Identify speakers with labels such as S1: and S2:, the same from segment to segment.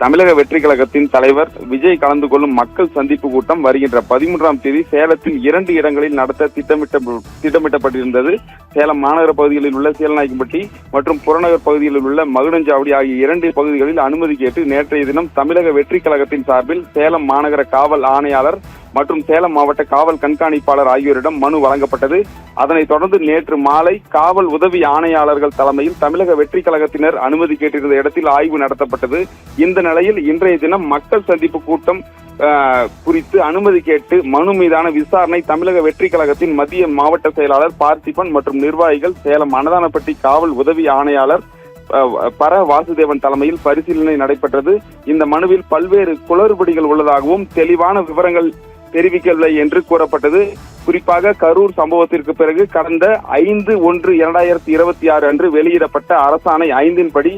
S1: தமிழக வெற்றி கழகத்தின் தலைவர் விஜய் கலந்து கொள்ளும் மக்கள் சந்திப்பு கூட்டம் வருகின்ற 13ஆம் தேதி சேலத்தில் 2 இடங்களில் நடத்த திட்டமிட்டப்பட்டிருந்தது. சேலம் மாநகர பகுதிகளில் உள்ள சீலநாயக்கன்பட்டி மற்றும் புறநகர் பகுதிகளில் உள்ள மகுடஞ்சாவடி ஆகிய 2 பகுதிகளில் அனுமதி கேட்டு நேற்றைய தினம் தமிழக வெற்றி கழகத்தின் சார்பில் சேலம் மாநகர காவல் ஆணையாளர் மற்றும் சேலம் மாவட்ட காவல் கண்காணிப்பாளர் ஆகியோரிடம் மனு வழங்கப்பட்டது. அதனைத் தொடர்ந்து நேற்று மாலை காவல் உதவி ஆணையாளர்கள் தலைமையில் தமிழக வெற்றி கழகத்தினர் அனுமதி கேட்டிருந்த இடத்தில் ஆய்வு நடத்தப்பட்டது. இந்த நிலையில் இன்றைய தினம் மக்கள் சந்திப்பு கூட்டம் குறித்து அனுமதி கேட்டு மனு மீதான விசாரணை தமிழக வெற்றி கழகத்தின் மத்திய மாவட்ட செயலாளர் பார்த்திபன் மற்றும் நிர்வாகிகள் சேலம் அன்னதானப்பட்டி காவல் உதவி ஆணையாளர் பர வாசுதேவன் தலைமையில் பரிசீலனை நடைபெற்றது. இந்த மனுவில் பல்வேறு குளறுபடிகள் உள்ளதாகவும் தெளிவான விவரங்கள் தெரிவிக்கவில்லை என்று கூறப்பட்டது. குறிப்பாக கரூர் சம்பவத்திற்கு பிறகு கடந்த 5/1/2026 அன்று வெளியிடப்பட்ட அரசாணை 5 படி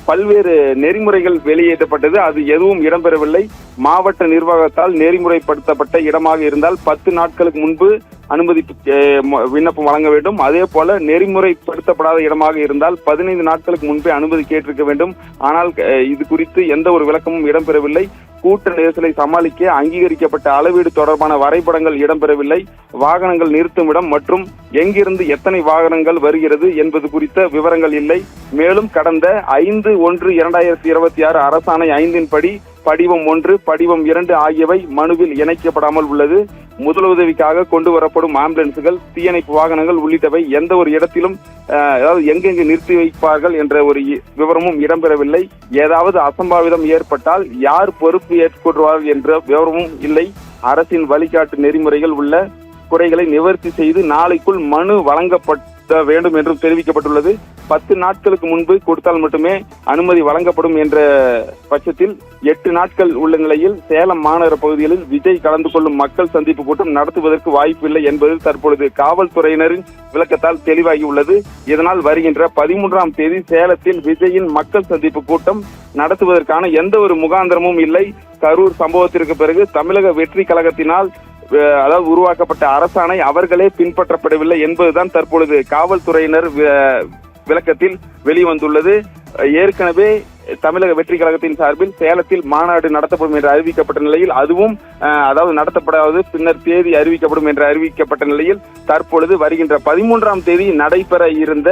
S1: பல்வேறு நெறிமுறைகள் வெளியிடப்பட்டது. அது எதுவும் இடம்பெறவில்லை. மாவட்ட நிர்வாகத்தால் நெறிமுறைப்படுத்தப்பட்ட இடமாக இருந்தால் 10 நாட்களுக்கு முன்பு அனுமதி விண்ணப்பம் வழங்க வேண்டும். அதே போல நெறிமுறைப்படுத்தப்படாத இடமாக இருந்தால் 15 நாட்களுக்கு முன்பே அனுமதி கேட்டிருக்க வேண்டும். ஆனால் இது குறித்து எந்த ஒரு விளக்கமும் இடம்பெறவில்லை. கூட்ட நெரிசலை சமாளிக்க அங்கீகரிக்கப்பட்ட அளவீடு தொடர்பான வரைபடங்கள் இடம்பெறவில்லை. வாகனங்கள் நிறுத்தும் இடம் மற்றும் எங்கிருந்து எத்தனை வாகனங்கள் வருகிறது என்பது குறித்த விவரங்கள் இல்லை. மேலும் கடந்த 5/1/2026 அரசாணை 5 படி படிவம் 1, படிவம் 2 ஆகியவை மனுவில் இணைக்கப்படாமல் உள்ளது. முதலுதவிக்காக கொண்டு வரப்படும் ஆம்புலன்ஸுகள், தீயணைப்பு வாகனங்கள் உள்ளிட்டவை எந்த ஒரு இடத்திலும் அதாவது எங்கெங்கு நிறுத்தி வைப்பார்கள் என்ற ஒரு விவரமும் இடம்பெறவில்லை. ஏதாவது அசம்பாவிதம் ஏற்பட்டால் யார் பொறுப்பு ஏற்றுக்கொள்வார்கள் என்ற விவரமும் இல்லை. அரசின் வழிகாட்டு நெறிமுறைகள் உள்ள குறைகளை நிவர்த்தி செய்து நாளைக்குள் மனு வழங்கப்பட்ட வேண்டும் என்றும் தெரிவிக்கப்பட்டுள்ளது. 10 நாட்களுக்கு முன்பு கொடுத்தால் மட்டுமே அனுமதி வழங்கப்படும் என்ற பட்சத்தில் 8 நாட்கள் உள்ள நிலையில் சேலம் மாநகர பகுதிகளில் விஜய் கலந்து கொள்ளும் மக்கள் சந்திப்பு கூட்டம் நடத்துவதற்கு வாய்ப்பில்லை என்பது தற்பொழுது காவல்துறையினரின் விளக்கத்தால் தெளிவாகி உள்ளது. இதனால் வருகின்ற 13ஆம் தேதி சேலத்தில் விஜயின் மக்கள் சந்திப்பு கூட்டம் நடத்துவதற்கான எந்த ஒரு முகாந்திரமும் இல்லை. கரூர் சம்பவத்திற்கு பிறகு தமிழக வெற்றி கழகத்தினால் அதாவது உருவாக்கப்பட்ட அரசாணை அவர்களே பின்பற்றப்படவில்லை என்பதுதான் தற்பொழுது காவல்துறையினர் விளக்கத்தில் வெளிவந்துள்ளது. ஏற்கனவே தமிழக வெற்றி கழகத்தின் சார்பில் சேலத்தில் மாநாடு நடத்தப்படும் என்று அறிவிக்கப்பட்ட நிலையில் அதுவும் அதாவது நடத்தப்படாது பின்னர் தேதி அறிவிக்கப்படும் என்று அறிவிக்கப்பட்ட நிலையில் தற்பொழுது வருகின்ற 13ஆம் தேதி நடைபெற இருந்த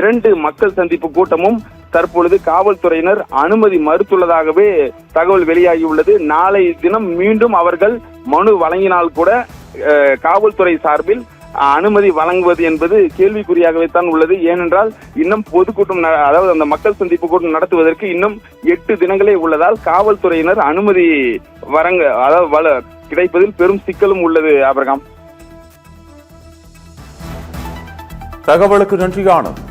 S1: 2 மக்கள் சந்திப்பு கூட்டமும் தற்பொழுது காவல்துறையினர் அனுமதி மறுத்துள்ளதாகவே தகவல் வெளியாகியுள்ளது. நாளை தினம் மீண்டும் அவர்கள் மனு வழங்கினால் கூட காவல்துறை சார்பில் அனுமதி வழங்குவது என்பது கேள்விக்குறியாகவே தான் உள்ளது. ஏனென்றால் இன்னும் பொதுக்கூட்டம் அதாவது அந்த மக்கள் சந்திப்பு கூட்டம் நடத்துவதற்கு இன்னும் 8 தினங்களே உள்ளதால் காவல்துறையினர் அனுமதி கிடைப்பதில் பெரும் சிக்கலும் உள்ளது. ஆபிரகாம்,
S2: தகவலுக்கு நன்றி ஆனந்த்.